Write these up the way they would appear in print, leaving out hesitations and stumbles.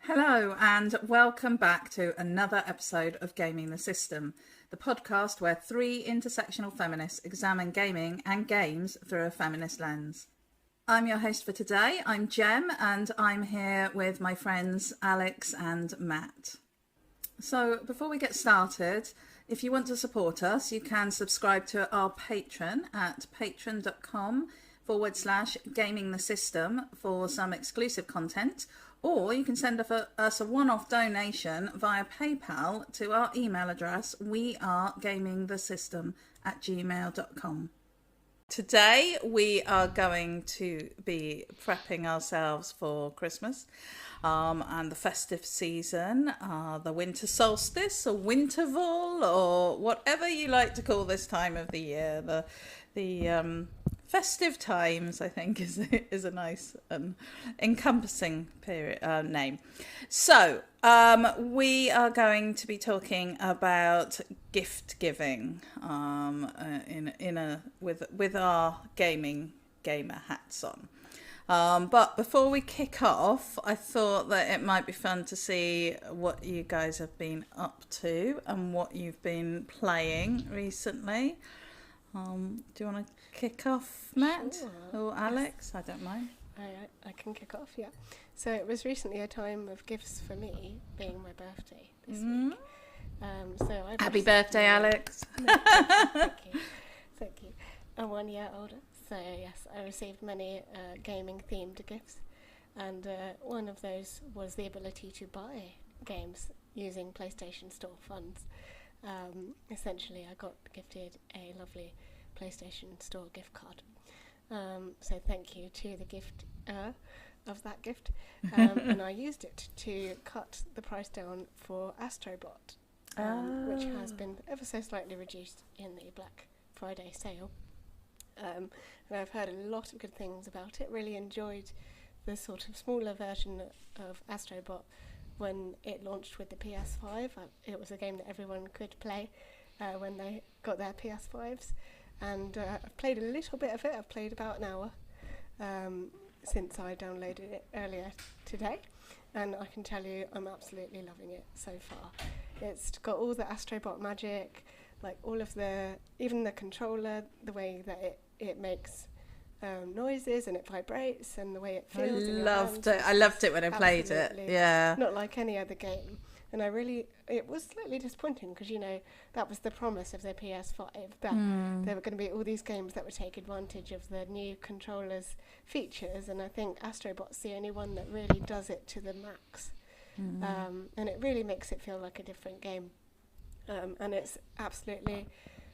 Hello, and welcome back to another episode of Gaming the System, the podcast where three intersectional feminists examine gaming and games through a feminist lens. I'm your host for today. I'm Jem, and I'm here with my friends Alex and Matt. So, before we get started, if you want to support us, you can subscribe to our Patreon at patreon.com/gaming the system for some exclusive content, or you can send us a one-off donation via PayPal to our email address, wearegamingthesystem@gmail.com. Today we are going to be prepping ourselves for Christmas and the festive season, the winter solstice or winterval or whatever you like to call this time of the year. The festive times, I think, is a nice and encompassing name. So we are going to be talking about gift giving with our gamer hats on. But before we kick off, I thought that it might be fun to see what you guys have been up to and what you've been playing recently. Do you want to kick off, Matt? Sure. Or Alex? Yes. I don't mind. I can kick off, yeah. So it was recently a time of gifts for me, being my birthday this week. So Happy birthday, Alex. No, thank you. Thank you. I'm 1 year older, so yes, I received many gaming-themed gifts, and one of those was the ability to buy games using PlayStation Store funds. Essentially, I got gifted a lovely PlayStation Store gift card. So thank you to the gifter of that gift. And I used it to cut the price down for Astrobot, which has been ever so slightly reduced in the Black Friday sale. And I've heard a lot of good things about it. Really enjoyed the sort of smaller version of Astrobot when it launched with the PS5. It was a game that everyone could play when they got their PS5s. And I've played a little bit of it. I've played about an hour since I downloaded it earlier today. And I can tell you I'm absolutely loving it so far. It's got all the Astrobot magic, like all of even the controller, the way that it makes noises and it vibrates and the way it feels. I loved it when I played it. Yeah. Not like any other game. And it was slightly disappointing because, that was the promise of the PS5, that there were going to be all these games that would take advantage of the new controller's features. And I think Astrobot's the only one that really does it to the max. And it really makes it feel like a different game. And it's absolutely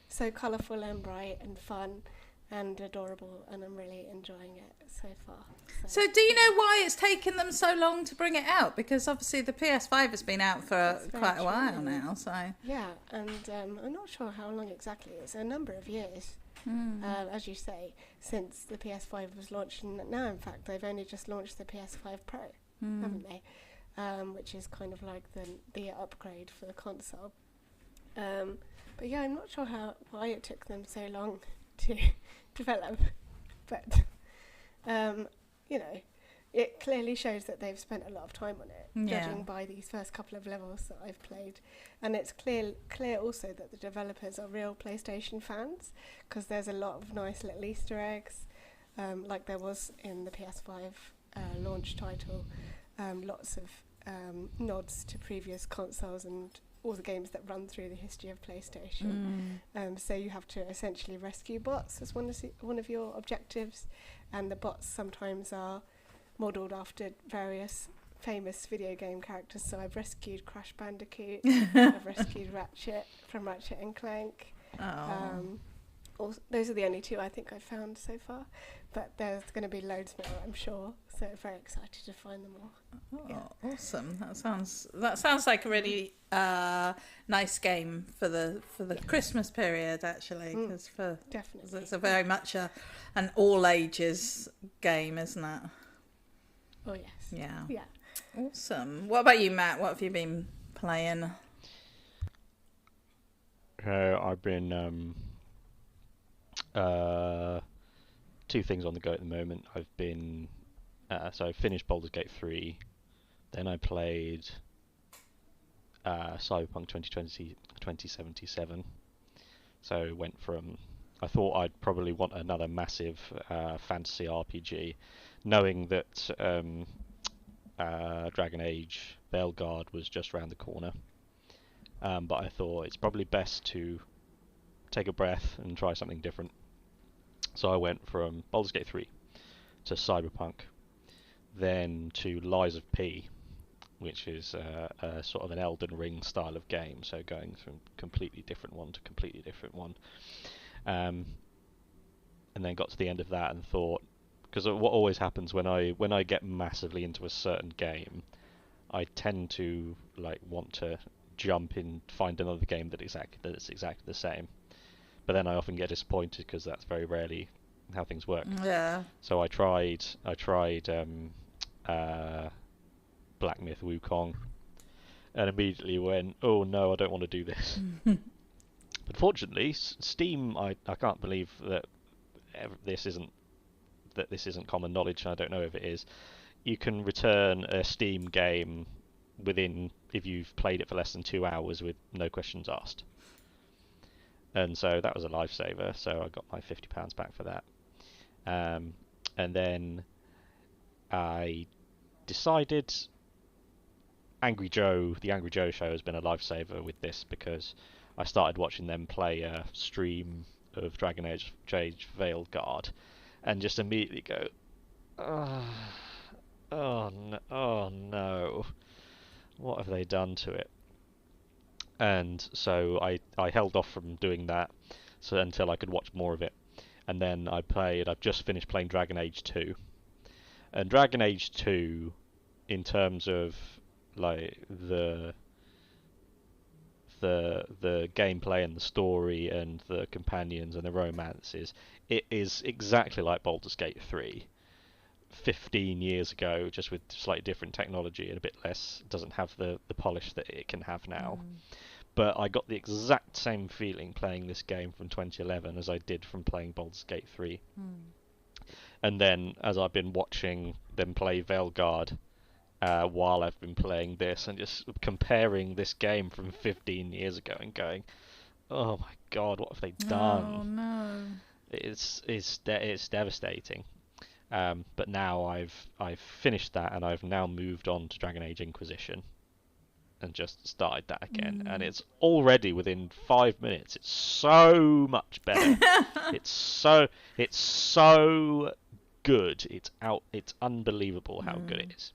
so colourful and bright and fun and adorable, and I'm really enjoying it so far. So do you know why it's taken them so long to bring it out? Because obviously the PS5 has been out for quite a while now. So yeah, and I'm not sure how long exactly. It's a number of years, as you say, since the PS5 was launched. And now, in fact, they've only just launched the PS5 Pro, haven't they? Which is kind of like the upgrade for the console. But yeah, I'm not sure why it took them so long to develop, but it clearly shows that they've spent a lot of time on it, judging by these first couple of levels that I've played. And it's clear also that the developers are real PlayStation fans, because there's a lot of nice little Easter eggs, like there was in the PS5 launch title, lots of nods to previous consoles and all the games that run through the history of PlayStation. So you have to essentially rescue bots as one of your objectives, and the bots sometimes are modelled after various famous video game characters. So I've rescued Crash Bandicoot, I've rescued Ratchet from Ratchet and Clank. Those are the only two I think I've found so far, but there's going to be loads more, I'm sure. So very excited to find them all. Awesome! That sounds like a really nice game for the Christmas period, actually. Because definitely, it's a very much an all ages game, isn't it? Oh yes. Yeah. Awesome. What about you, Matt? What have you been playing? I've been two things on the go at the moment. I've been so I finished Baldur's Gate 3, Then I played Cyberpunk 2077. So went from, I thought I'd probably want another massive fantasy RPG, knowing that Dragon Age Veilguard was just around the corner. But I thought it's probably best to take a breath and try something different. So I went from Baldur's Gate 3 to Cyberpunk, then to Lies of P, which is a sort of an Elden Ring style of game, so going from completely different one to completely different one. And then got to the end of that and thought, because what always happens when I get massively into a certain game, I tend to like want to jump in, find another game that's exactly the same. But then I often get disappointed because that's very rarely how things work. Yeah. So I tried Black Myth Wukong, and immediately went, oh no, I don't want to do this. But fortunately, Steam, I can't believe that this isn't common knowledge, and I don't know if it is. You can return a Steam game if you've played it for less than 2 hours with no questions asked. And so that was a lifesaver, so I got my £50 back for that. And then I decided the Angry Joe show has been a lifesaver with this, because I started watching them play a stream of Dragon Age Veilguard, and just immediately go, oh no, what have they done to it? And so I held off from doing that until I could watch more of it. And then I've just finished playing Dragon Age 2. And Dragon Age 2, in terms of like the gameplay and the story and the companions and the romances, it is exactly like Baldur's Gate 3 15 years ago, just with slightly different technology and a bit less, doesn't have the polish that it can have now. But I got the exact same feeling playing this game from 2011 as I did from playing Baldur's Gate 3. And then as I've been watching them play Veilguard while I've been playing this, and just comparing this game from 15 years ago and going, oh my god, what have they done? Oh no. It's devastating. But now I've finished that, and I've now moved on to Dragon Age Inquisition and just started that again, and it's already within 5 minutes. It's so much better. it's so good. It's unbelievable how good it is.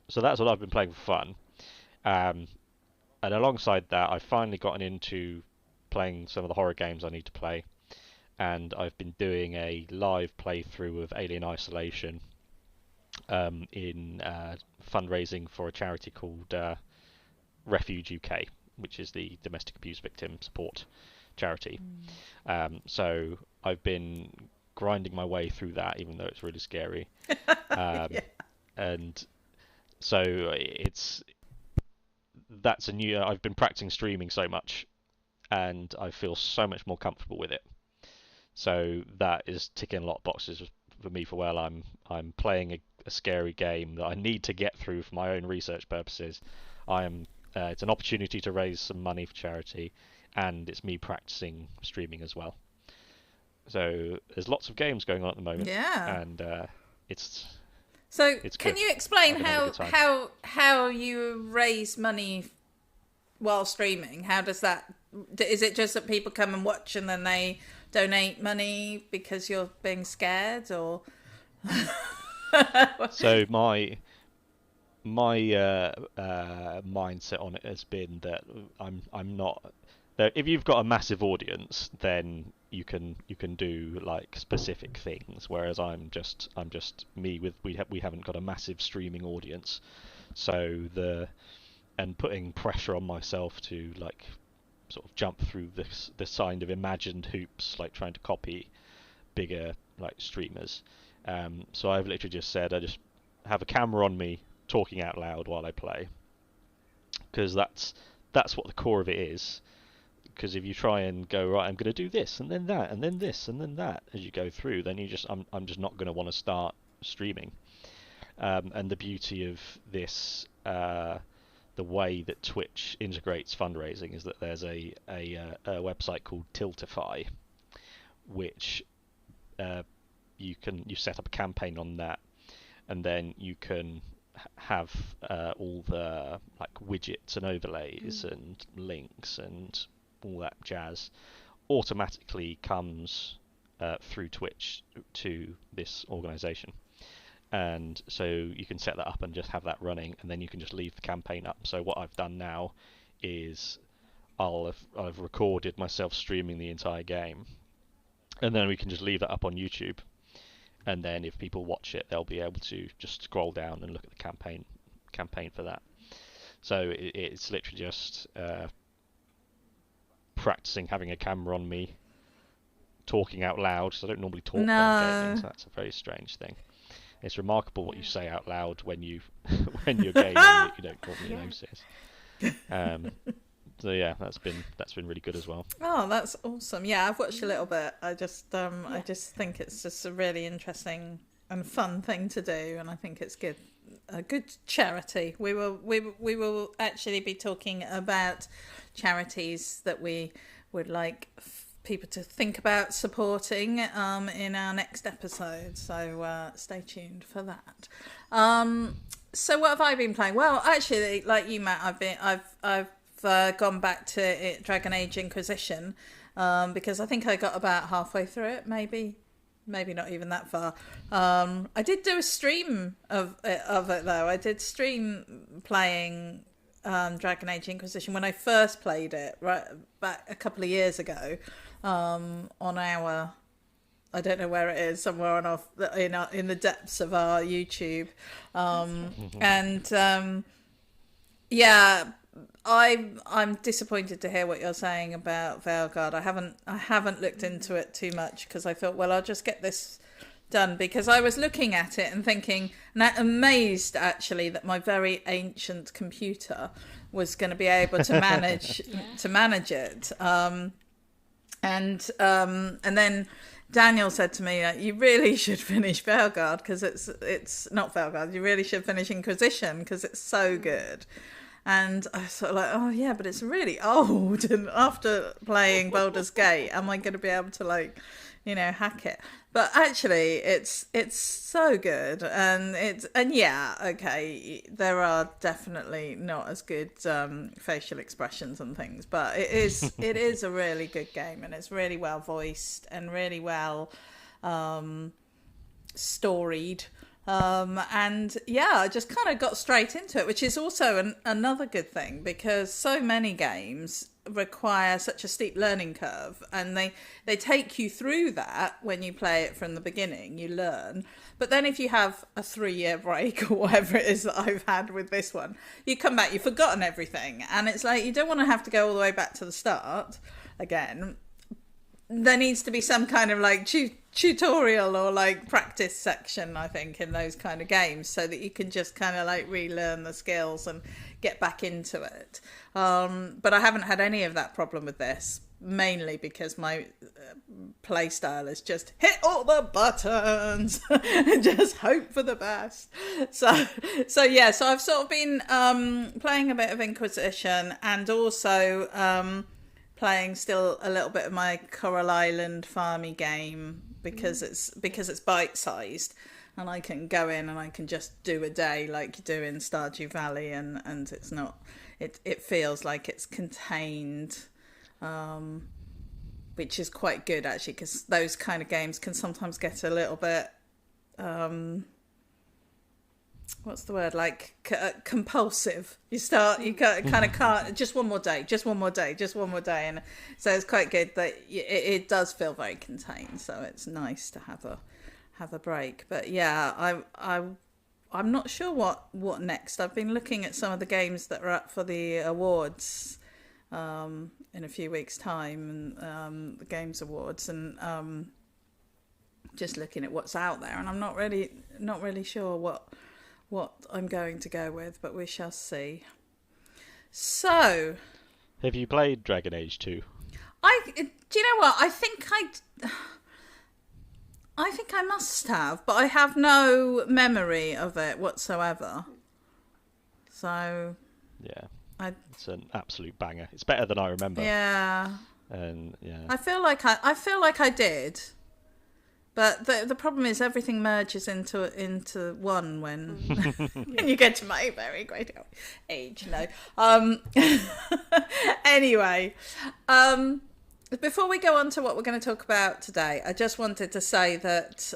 So that's what I've been playing for fun. And alongside that, I've finally gotten into playing some of the horror games I need to play. And I've been doing a live playthrough of Alien Isolation in fundraising for a charity called Refuge UK, which is the domestic abuse victim support charity. So I've been grinding my way through that, even though it's really scary. And so I've been practicing streaming so much, and I feel so much more comfortable with it. So that is ticking a lot of boxes for me for well. I'm playing a scary game that I need to get through for my own research purposes. It's an opportunity to raise some money for charity, and it's me practicing streaming as well. So there's lots of games going on at the moment. Yeah. And it's can good. you explain I've been having a good time. how you raise money while streaming? How does that? Is it just that people come and watch and then they donate money because you're being scared, or? So my mindset on it has been that I'm not. That if you've got a massive audience, then you can do like specific things. Whereas I'm just me with we haven't got a massive streaming audience, so and putting pressure on myself to like sort of jump through this kind of imagined hoops, like trying to copy bigger like streamers. So I've literally just said I just have a camera on me talking out loud while I play, because that's what the core of it is. Because if you try and go, right, I'm going to do this and then that and then this and then that as you go through, then I'm just not going to want to start streaming. And the beauty of this, the way that Twitch integrates fundraising, is that there's a website called Tiltify, which you set up a campaign on that, and then you can have all the like widgets and overlays and links and all that jazz automatically comes through Twitch to this organisation. And so you can set that up and just have that running, and then you can just leave the campaign up. So what I've done now is I've recorded myself streaming the entire game, and then we can just leave that up on YouTube. And then if people watch it, they'll be able to just scroll down and look at the campaign for that. So it's literally just practicing having a camera on me, talking out loud, because I don't normally talk while gaming, so that's a very strange thing. It's remarkable what you say out loud when you're gaming that you don't normally notice. So yeah, that's been really good as well. Oh, that's awesome. Yeah, I've watched a little bit. I just think it's just a really interesting and fun thing to do, and I think it's good. A good charity. We will actually be talking about charities that we would like people to think about supporting in our next episode. So stay tuned for that. So what have I been playing? Well, actually, like you, Matt, I've gone back to Dragon Age Inquisition because I think I got about halfway through it, maybe not even that far. I did do a stream of it though. I did stream playing Dragon Age Inquisition when I first played it, right back a couple of years ago, on our, I don't know where it is, somewhere on in the depths of our YouTube, yeah. I'm disappointed to hear what you're saying about Veilguard. I haven't looked into it too much because I thought, well, I'll just get this done, because I was looking at it and thinking, and I'm amazed actually that my very ancient computer was going to be able to manage it. And then Daniel said to me, you really should finish Veilguard, because it's not Veilguard. You really should finish Inquisition because it's so good. And I was sort of like, oh yeah, but it's really old. And after playing Baldur's Gate, am I going to be able to hack it? But actually, it's so good, and yeah, okay, there are definitely not as good facial expressions and things, but it is a really good game, and it's really well voiced and really well storied. And yeah, I just kind of got straight into it, which is also another good thing, because so many games require such a steep learning curve, and they take you through that when you play it from the beginning. You learn, but then if you have a 3-year break or whatever it is that I've had with this one, you come back, you've forgotten everything, and it's like you don't want to have to go all the way back to the start again. There needs to be some kind of tutorial or practice section, I think, in those kind of games, so that you can just kind of relearn the skills and get back into it. But I haven't had any of that problem with this, mainly because my play style is just hit all the buttons and just hope for the best. So I've sort of been playing a bit of Inquisition, and also playing still a little bit of my Coral Island farmy game, because it's bite-sized, and I can go in and I can just do a day like you do in Stardew Valley, and it's not, it feels like it's contained, which is quite good actually, because those kind of games can sometimes get a little bit what's the word, compulsive. You kind of can't, just one more day, and so it's quite good that it does feel very contained, so it's nice to have a break. But yeah, I'm not sure what next. I've been looking at some of the games that are up for the awards in a few weeks' time, and the Games Awards, and just looking at what's out there, and I'm not really sure what I'm going to go with, but we shall see. So, have you played Dragon Age 2? Do you know what? I think I think I must have, but I have no memory of it whatsoever. So Yeah, it's an absolute banger. It's better than I remember. Yeah. And yeah, I feel like I did. But the problem is everything merges into one when you get to my very great age. No. Anyway, before we go on to what we're going to talk about today, I just wanted to say that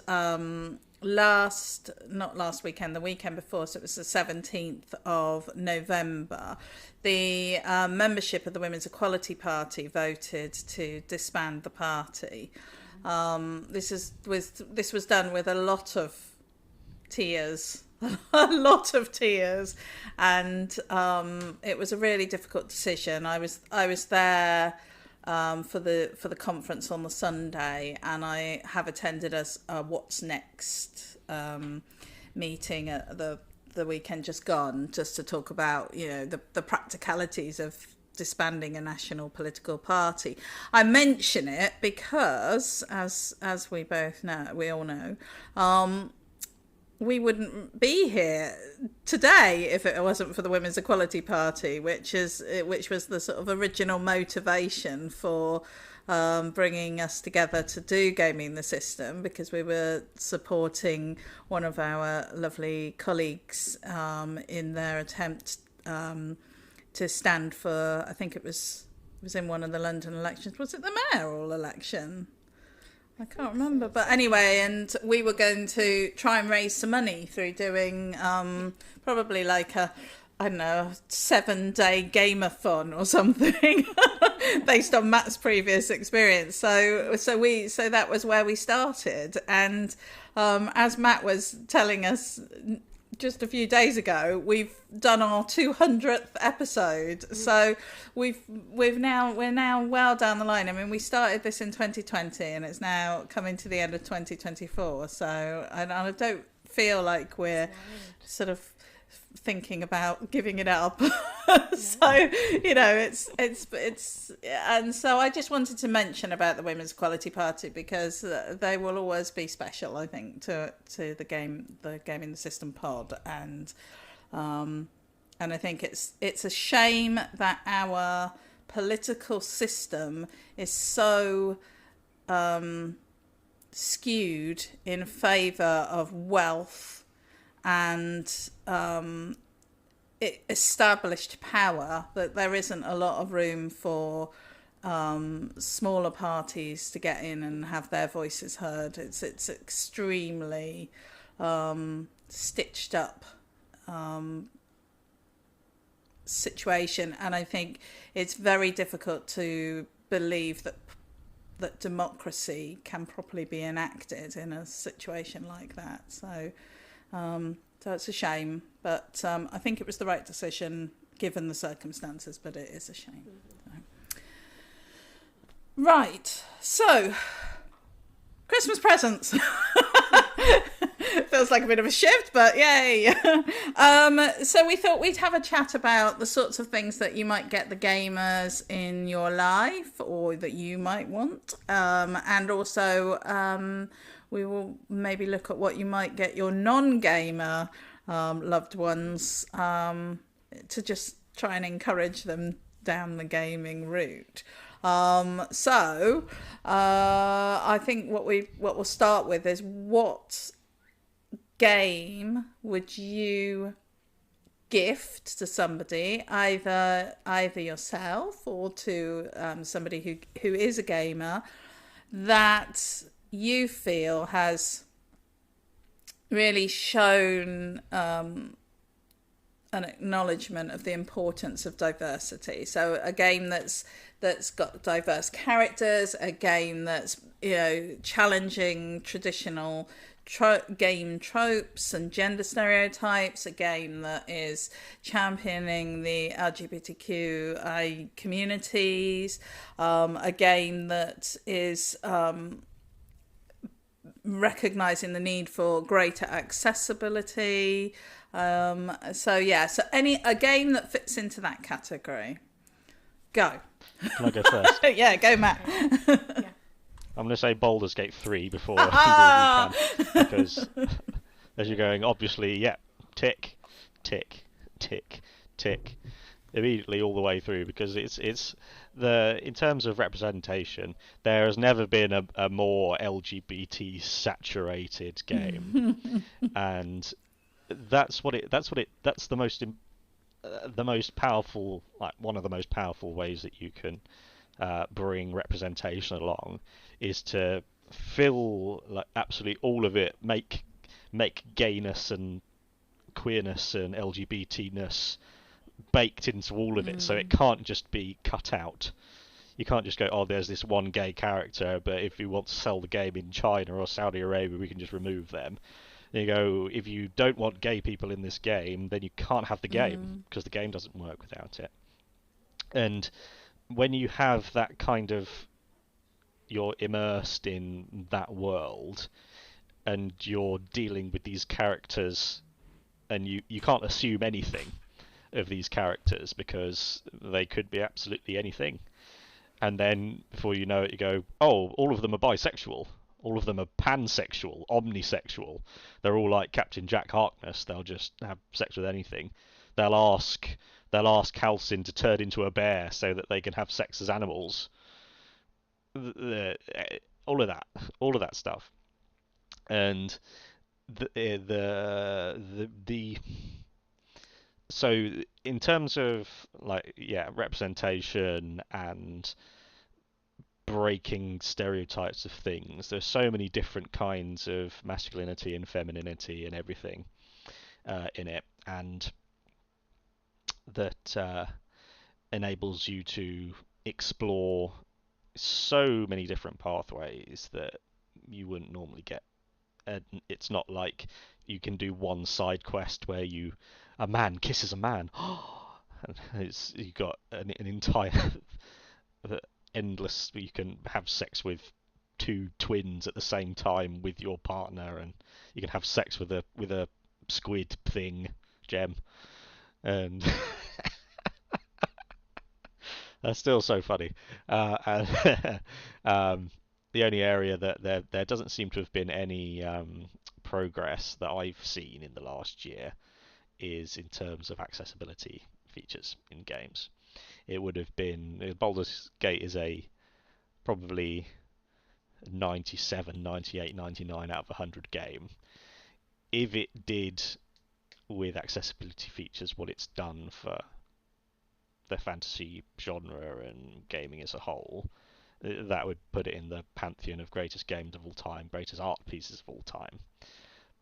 not last weekend, the weekend before, so it was the 17th of November, the membership of the Women's Equality Party voted to disband the party. This was done with a lot of tears, and it was a really difficult decision. I was there for the conference on the Sunday, and I have attended a What's Next meeting at the weekend just gone, just to talk about the practicalities of disbanding a national political party. I mention it because, as we all know, we wouldn't be here today if it wasn't for the Women's Equality Party, which was the sort of original motivation for bringing us together to do Gaming the System, because we were supporting one of our lovely colleagues in their attempt to stand for, I think it was in one of the London elections. Was it the mayoral election? I can't remember. But anyway, and we were going to try and raise some money through doing probably like a 7-day gamer-thon or something based on Matt's previous experience. So that was where we started. And as Matt was telling us just a few days ago, we've done our 200th episode. So we're now well down the line. I mean, we started this in 2020 and it's now coming to the end of 2024. So I don't feel like we're sort of thinking about giving it up. So it's and so I just wanted to mention about the Women's Equality Party, because they will always be special, I think, to the Gaming the System pod, and I think it's a shame that our political system is so skewed in favour of wealth and established power, that there isn't a lot of room for smaller parties to get in and have their voices heard. It's extremely stitched up situation, and I think it's very difficult to believe that democracy can properly be enacted in a situation like that. So it's a shame, but I think it was the right decision given the circumstances, but it is a shame. So. Right, so Christmas presents. Feels like a bit of a shift, but yay. So we thought we'd have a chat about the sorts of things that you might get the gamers in your life, or that you might want, and also we will maybe look at what you might get your non-gamer loved ones, to just try and encourage them down the gaming route. So I think what we'll start with is, what game would you gift to somebody, either yourself or to somebody who is a gamer, that you feel has really shown an acknowledgement of the importance of diversity? So a game that's got diverse characters, a game that's challenging traditional game tropes and gender stereotypes, a game that is championing the LGBTQI communities, a game that is recognizing the need for greater accessibility. So a game that fits into that category. Go. Can I go first? Yeah, go, Matt. Yeah. I'm going to say Baldur's Gate 3 before either of you can, because as you're going, obviously, yeah, tick, tick, tick, tick, immediately all the way through, because it's in terms of representation, there has never been a more LGBT saturated game, and that's the most powerful, like one of the most powerful ways that you can bring representation along, is to fill like absolutely all of it, make gayness and queerness and LGBTness baked into all of it, so it can't just be cut out. You can't just go, oh, there's this one gay character, but if you want to sell the game in China or Saudi Arabia, we can just remove them. And you go, if you don't want gay people in this game, then you can't have the game, because the game doesn't work without it. And when you have that kind of, you're immersed in that world, and you're dealing with these characters, and you can't assume anything of these characters, because they could be absolutely anything. And then before you know it, you go, oh, all of them are bisexual. All of them are pansexual, omnisexual. They're all like Captain Jack Harkness. They'll just have sex with anything. They'll ask Halcyon to turn into a bear so that they can have sex as animals. All of that stuff. And the so in terms of like, yeah, representation and breaking stereotypes of things, there's so many different kinds of masculinity and femininity and everything in it, and that enables you to explore so many different pathways that you wouldn't normally get. And it's not like you can do one side quest where a man kisses a man. You got an entire endless. You can have sex with two twins at the same time with your partner, and you can have sex with a squid thing, gem, and that's still so funny. And the only area that there doesn't seem to have been any progress that I've seen in the last year is in terms of accessibility features in games. It would have been, Baldur's Gate is a probably 97, 98, 99 out of 100 game. If it did with accessibility features what it's done for the fantasy genre and gaming as a whole, that would put it in the pantheon of greatest games of all time, greatest art pieces of all time.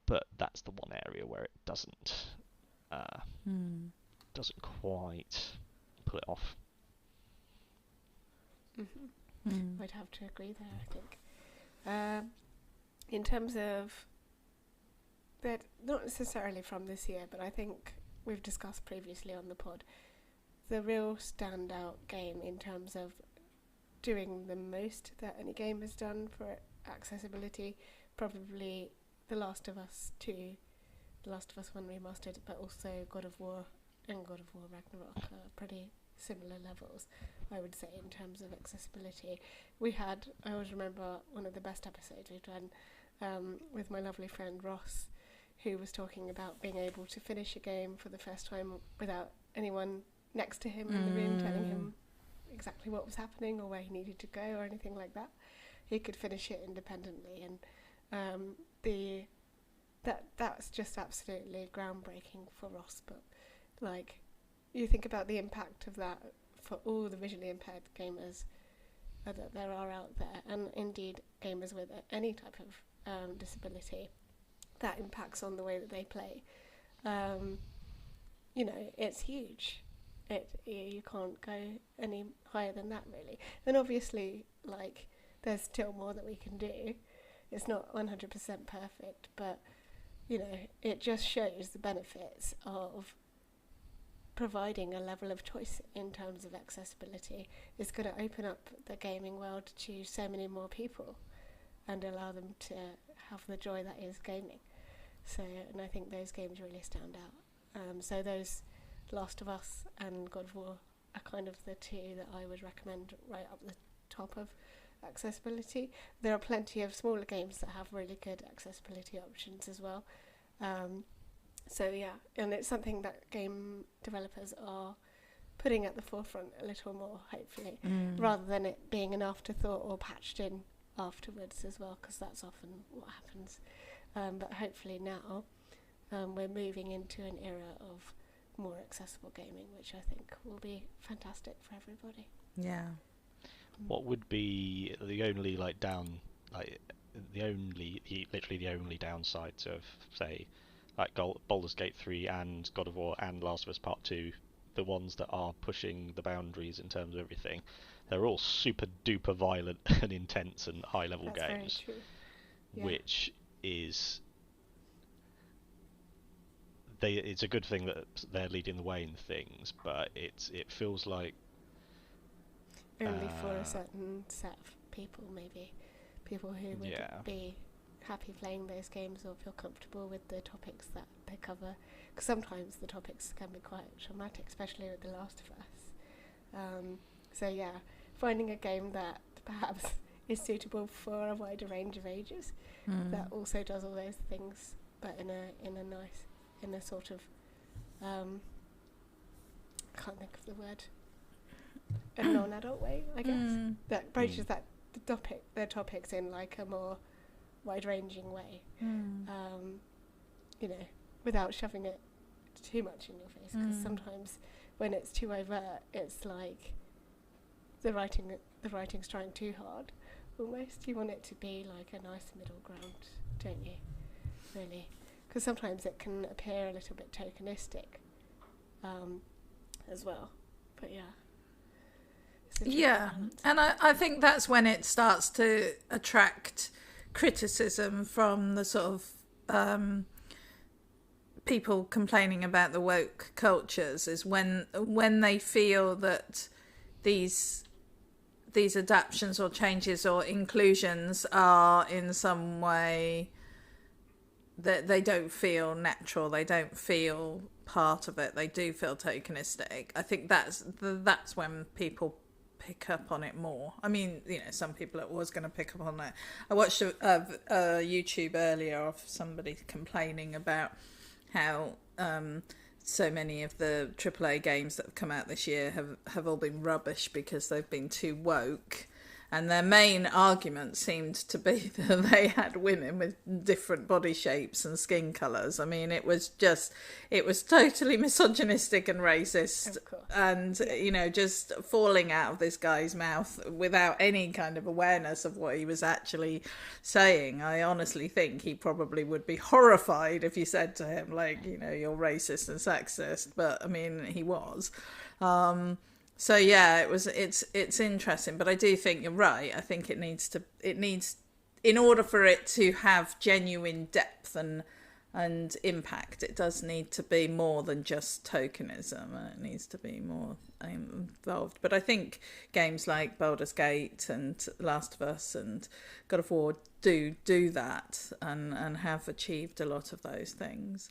But that's the one area where it doesn't quite pull it off. I'd have to agree there, I think. In terms of that, not necessarily from this year, but I think we've discussed previously on the pod, the real standout game in terms of doing the most that any game has done for accessibility, probably The Last of Us 2, The Last of Us 1 Remastered, but also God of War and God of War Ragnarok are pretty similar levels, I would say, in terms of accessibility. I always remember one of the best episodes we've done with my lovely friend Ross, who was talking about being able to finish a game for the first time without anyone next to him in the room telling him exactly what was happening or where he needed to go or anything like that. He could finish it independently, and that's just absolutely groundbreaking for Ross. But like, you think about the impact of that for all the visually impaired gamers that there are out there, and indeed gamers with any type of disability, that impacts on the way that they play. It's huge. You can't go any higher than that, really. And obviously, like, there's still more that we can do. It's not 100% perfect, but, it just shows the benefits of providing a level of choice in terms of accessibility. Is going to open up the gaming world to so many more people and allow them to have the joy that is gaming. So, and I think those games really stand out. So those Last of Us and God of War are kind of the two that I would recommend right up the top of accessibility. There are plenty of smaller games that have really good accessibility options as well. So yeah, and it's something that game developers are putting at the forefront a little more, hopefully, rather than it being an afterthought or patched in afterwards as well, because that's often what happens. But hopefully now we're moving into an era of more accessible gaming, which I think will be fantastic for everybody. Yeah. What would be the only literally the only downside of, say, like Baldur's Gate 3 and God of War and Last of Us Part 2, the ones that are pushing the boundaries in terms of everything? They're all super duper violent and intense and high level games, Very true. Yeah. which is it's a good thing that they're leading the way in things, but it feels like only for a certain set of people, maybe people who would be happy playing those games or feel comfortable with the topics that they cover, because sometimes the topics can be quite traumatic, especially with The Last of Us. So yeah, finding a game that perhaps is suitable for a wider range of ages that also does all those things, but in a nice, in a sort of I can't think of the word, a non-adult way, I guess, that broaches their topics in like a more wide-ranging way, without shoving it too much in your face, because sometimes when it's too overt, it's like the writing's trying too hard almost. You want it to be like a nice middle ground, don't you, really? Because sometimes it can appear a little bit tokenistic as well, but yeah, and I think that's when it starts to attract criticism from the sort of people complaining about the woke cultures, is when they feel that these adaptations or changes or inclusions are in some way that they don't feel natural, they don't feel part of it, they do feel tokenistic. I think that's when people pick up on it more. I mean, some people are always going to pick up on it. I watched a YouTube earlier of somebody complaining about how so many of the AAA games that have come out this year have all been rubbish because they've been too woke. And their main argument seemed to be that they had women with different body shapes and skin colours. I mean, it was totally misogynistic and racist, and just falling out of this guy's mouth without any kind of awareness of what he was actually saying. I honestly think he probably would be horrified if you said to him, like, you're racist and sexist. But I mean, he was. So yeah, it's interesting, but I do think you're right. I think it needs, in order for it to have genuine depth and impact, it does need to be more than just tokenism. It needs to be more involved. But I think games like Baldur's Gate and Last of Us and God of War do that and have achieved a lot of those things.